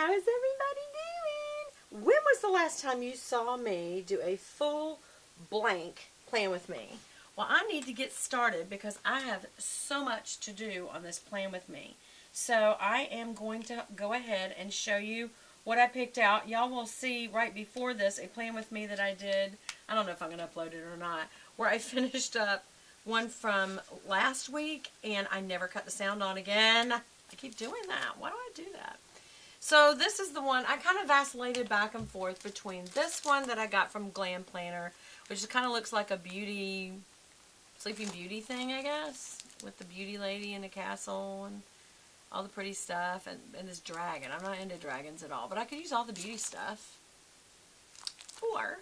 How is everybody doing? When was the last time you saw me do a full blank plan with me? Well, I need to get started because I have so much to do on this plan with me. So I am going to go ahead and show you what I picked out. Y'all will see right before this a plan with me that I did. I don't know if I'm going to upload it or not. Where I finished up one from last week and I never cut the sound on again. I keep doing that. Why do I do that? So this is the one, I kind of vacillated back and forth between this one that I got from Glam Planner, which kind of looks like a beauty, Sleeping Beauty thing, I guess, with the beauty lady in the castle and all the pretty stuff, and this dragon. I'm not into dragons at all, but I could use all the beauty stuff. Or,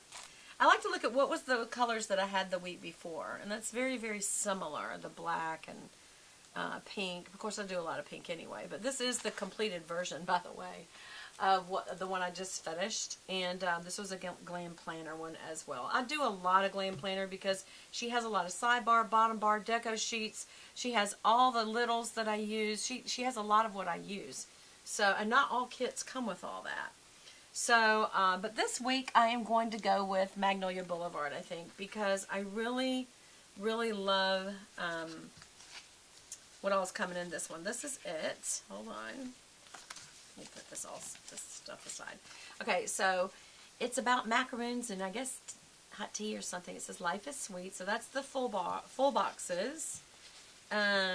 I like to look at what was the colors that I had the week before, and that's very, very similar, the black and pink. Of course, I do a lot of pink anyway, but this is the completed version, by the way, of the one I just finished, and this was a Glam Planner one as well. I do a lot of Glam Planner because she has a lot of sidebar, bottom bar, deco sheets. She has all the littles that I use. She has a lot of what I use. So, and not all kits come with all that. So, but this week I am going to go with Magnolia Boulevard, I think, because I really, really love what all is coming in this one. This is it. Hold on. Let me put this stuff aside. Okay, so it's about macaroons and I guess hot tea or something. It says Life is Sweet. So that's the full boxes. Hello,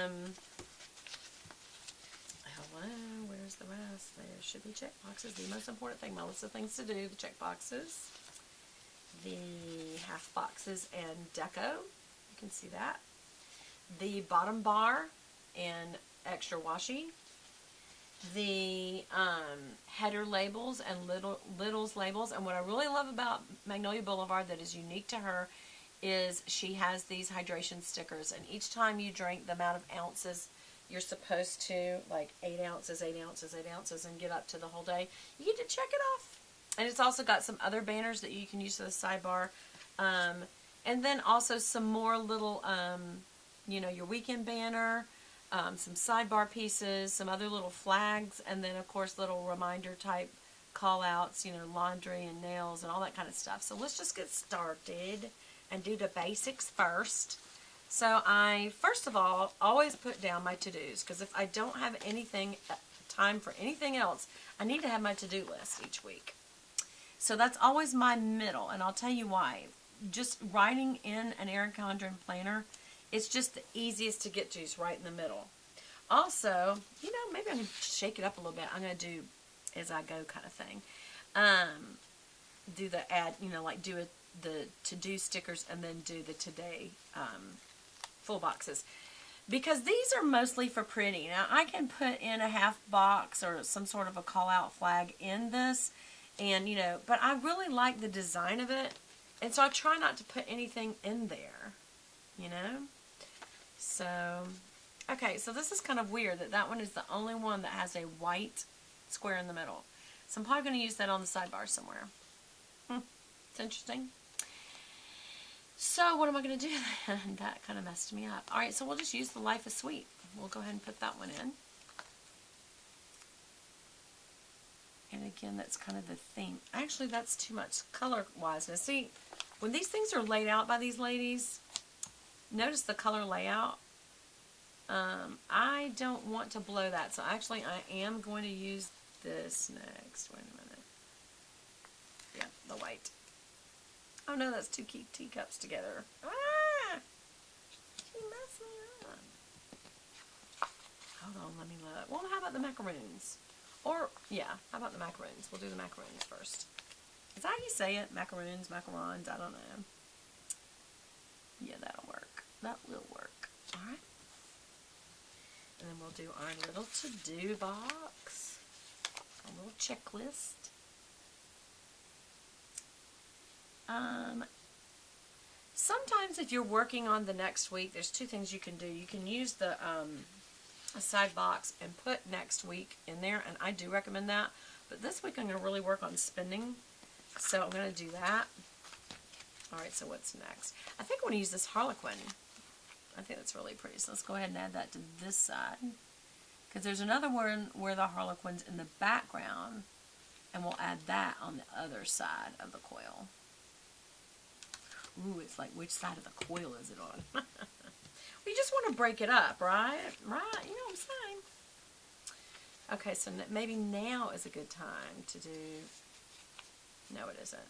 where's the rest? There should be check boxes. The most important thing, my list of things to do, the check boxes, the half boxes and deco. You can see that. The bottom bar and extra washi, the header labels and littles labels, and what I really love about Magnolia Boulevard that is unique to her is she has these hydration stickers, and each time you drink the amount of ounces you're supposed to, like 8 ounces, 8 ounces, 8 ounces, and get up to the whole day, you get to check it off. And it's also got some other banners that you can use for the sidebar, and then also some more little you know, your weekend banner, some sidebar pieces, some other little flags, and then of course little reminder type call outs, you know, laundry and nails and all that kind of stuff. So let's just get started and do the basics first. So I, first of all, always put down my to-dos, because if I don't have anything, time for anything else, I need to have my to-do list each week. So that's always my middle, and I'll tell you why. Just writing in an Erin Condren planner, it's just the easiest to get to, is right in the middle. Also, you know, maybe I'm going to shake it up a little bit. I'm going to do as I go kind of thing. Do the add, you know, like do the to-do stickers and then do the today full boxes. Because these are mostly for printing. Now, I can put in a half box or some sort of a call-out flag in this, and, you know, but I really like the design of it, and so I try not to put anything in there, you know? So, okay, so this is kind of weird that one is the only one that has a white square in the middle. So I'm probably going to use that on the sidebar somewhere. It's interesting. So what am I going to do then? That kind of messed me up. Alright, so we'll just use the Life is Sweet. We'll go ahead and put that one in. And again, that's kind of the theme. Actually, that's too much color-wise. Now, see, when these things are laid out by these ladies, notice the color layout. I don't want to blow that, so actually I am going to use this next. Wait a minute. Yeah, the white. Oh no, that's two teacups together. Ah! She messed me up. Hold on, let me look. Well, how about the macaroons? Or, yeah, how about the macaroons? We'll do the macaroons first. Is that how you say it? Macaroons, macarons, I don't know. Yeah, that'll work. That will work. Alright. And then we'll do our little to-do box. Our little checklist. Sometimes if you're working on the next week, there's two things you can do. You can use the a side box and put next week in there, and I do recommend that. But this week I'm going to really work on spending, so I'm going to do that. Alright, so what's next? I think I want to use this Harlequin. I think that's really pretty, so let's go ahead and add that to this side. Because there's another one where the Harlequin's in the background. And we'll add that on the other side of the coil. Ooh, it's like, which side of the coil is it on? We just want to break it up, right? Right, you know what I'm saying. Okay, so maybe now is a good time to do, no it isn't.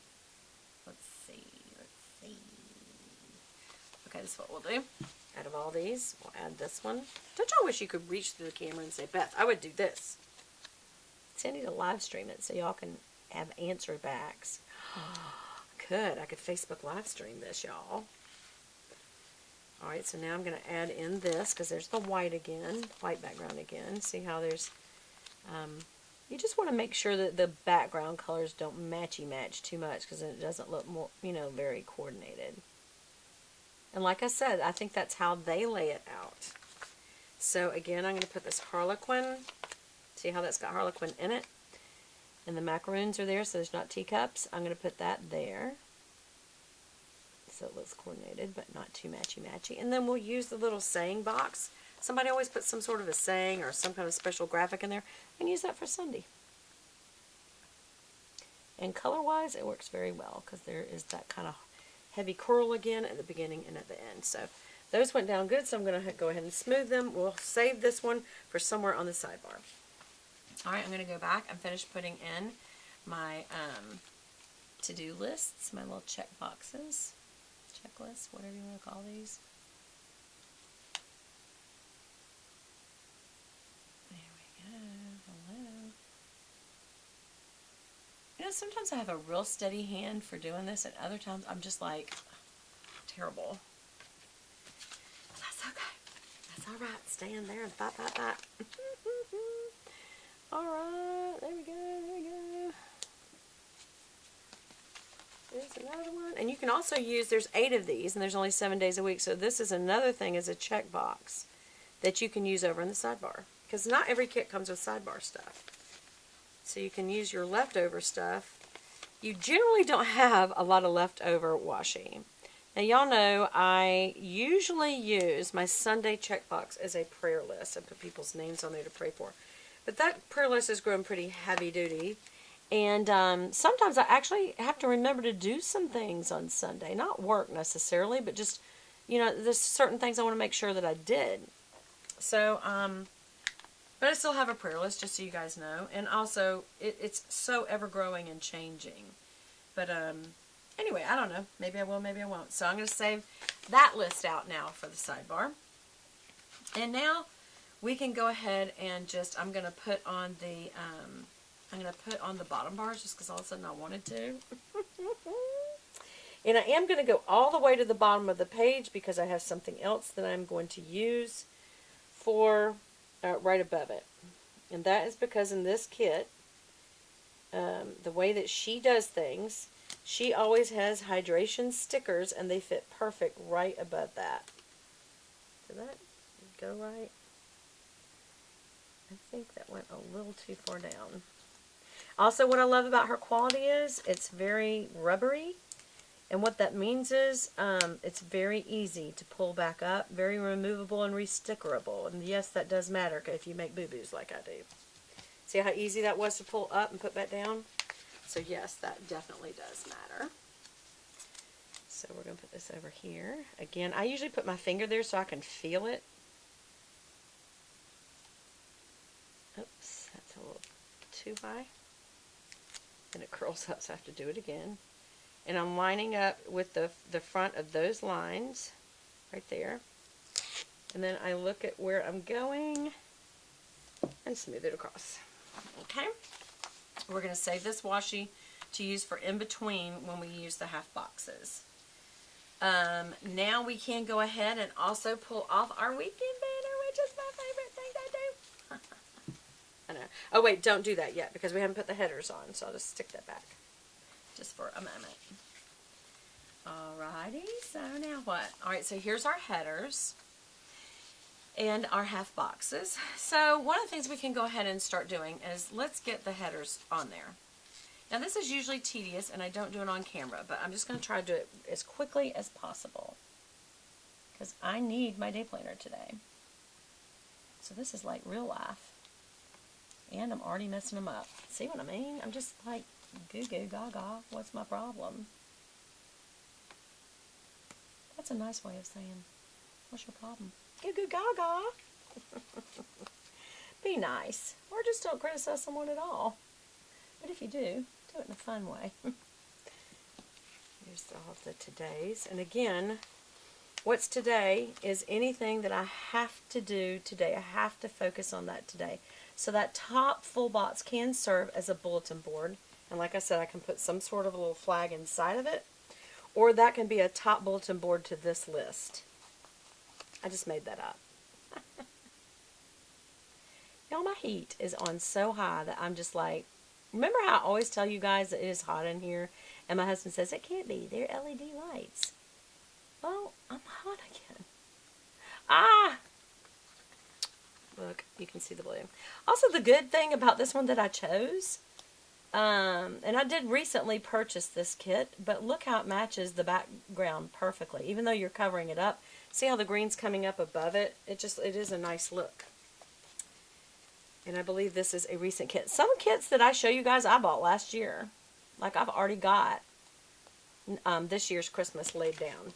Let's see. Okay, this is what we'll do. Out of all these, we'll add this one. Don't y'all wish you could reach through the camera and say, Beth, I would do this. See, I need to live stream it so y'all can have answer backs. I could Facebook live stream this, y'all. Alright, so now I'm going to add in this, because there's the white again, white background again. See how there's, you just want to make sure that the background colors don't matchy-match too much, because then it doesn't look more, you know, very coordinated. And like I said, I think that's how they lay it out. So again, I'm going to put this Harlequin. See how that's got Harlequin in it? And the macaroons are there, so there's not teacups. I'm going to put that there. So it looks coordinated, but not too matchy-matchy. And then we'll use the little saying box. Somebody always puts some sort of a saying or some kind of special graphic in there. And use that for Sunday. And color-wise, it works very well, because there is that kind of heavy curl again at the beginning and at the end. So those went down good, so I'm going to go ahead and smooth them. We'll save this one for somewhere on the sidebar. Alright, I'm going to go back and finish putting in my to-do lists, my little check boxes, checklists, whatever you want to call these. There we go. Hello. You know, sometimes I have a real steady hand for doing this, and other times I'm just like, terrible. That's okay. That's alright. Stay in there and fight. Alright, there we go. There's another one. And you can also use, there's 8 of these, and there's only 7 days a week, so this is another thing as a checkbox that you can use over in the sidebar. Because not every kit comes with sidebar stuff. So you can use your leftover stuff. You generally don't have a lot of leftover washi. Now y'all know I usually use my Sunday checkbox as a prayer list. I put people's names on there to pray for. But that prayer list has grown pretty heavy duty. And sometimes I actually have to remember to do some things on Sunday. Not work necessarily, but just, you know, there's certain things I want to make sure that I did. So, but I still have a prayer list, just so you guys know. And also, it's so ever-growing and changing. But anyway, I don't know. Maybe I will, maybe I won't. So I'm going to save that list out now for the sidebar. And now we can go ahead and just, I'm going to put on the, bottom bars just because all of a sudden I wanted to. And I am going to go all the way to the bottom of the page because I have something else that I'm going to use for right above it. And that is because in this kit, the way that she does things, she always has hydration stickers and they fit perfect right above that. Did that go right? I think that went a little too far down. Also, what I love about her quality is it's very rubbery. And what that means is it's very easy to pull back up, very removable and restickerable. And yes, that does matter if you make boo-boos like I do. See how easy that was to pull up and put back down? So yes, that definitely does matter. So we're going to put this over here. Again, I usually put my finger there so I can feel it. Oops, that's a little too high. And it curls up, so I have to do it again. And I'm lining up with the front of those lines right there. And then I look at where I'm going and smooth it across. Okay? We're going to save this washi to use for in between when we use the half boxes. Now we can go ahead and also pull off our weekend banner, which is my favorite thing to do. I know. Oh wait, don't do that yet because we haven't put the headers on, so I'll just stick that back just for a moment. Alrighty, so now what? Alright, so here's our headers and our half boxes. So one of the things we can go ahead and start doing is let's get the headers on there. Now this is usually tedious and I don't do it on camera, but I'm just going to try to do it as quickly as possible because I need my day planner today. So this is like real life. And I'm already messing them up. See what I mean? I'm just like, goo goo gaga. What's my problem? That's a nice way of saying, what's your problem? Goo goo gaga. Be nice. Or just don't criticize someone at all. But if you do it in a fun way. Here's all of the todays. And again, what's today is anything that I have to do today. I have to focus on that today. So that top full box can serve as a bulletin board. And like I said, I can put some sort of a little flag inside of it. Or that can be a top bulletin board to this list. I just made that up. Y'all, my heat is on so high that I'm just like, remember how I always tell you guys that it is hot in here? And my husband says, it can't be. They're LED lights. Well, I'm hot again. Ah! Look, you can see the blue. Also, the good thing about this one that I chose, and I did recently purchase this kit, but look how it matches the background perfectly. Even though you're covering it up, see how the green's coming up above it? It is a nice look. And I believe this is a recent kit. Some kits that I show you guys I bought last year. Like I've already got this year's Christmas laid down.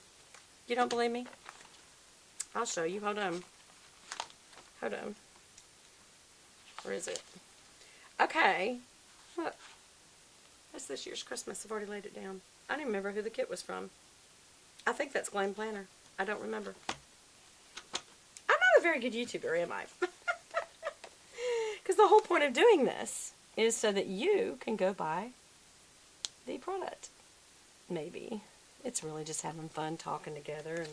You don't believe me? I'll show you. Hold on. Hold on. Where is it? Okay. Look. That's this year's Christmas. I've already laid it down. I don't even remember who the kit was from. I think that's Glam Planner. I don't remember. I'm not a very good YouTuber, am I? Because the whole point of doing this is so that you can go buy the product. Maybe. It's really just having fun talking together and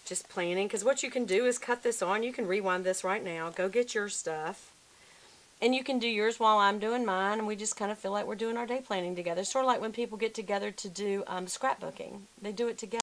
just planning. Because what you can do is cut this on. You can rewind this right now. Go get your stuff. And you can do yours while I'm doing mine. And we just kind of feel like we're doing our day planning together. Sort of like when people get together to do scrapbooking. They do it together.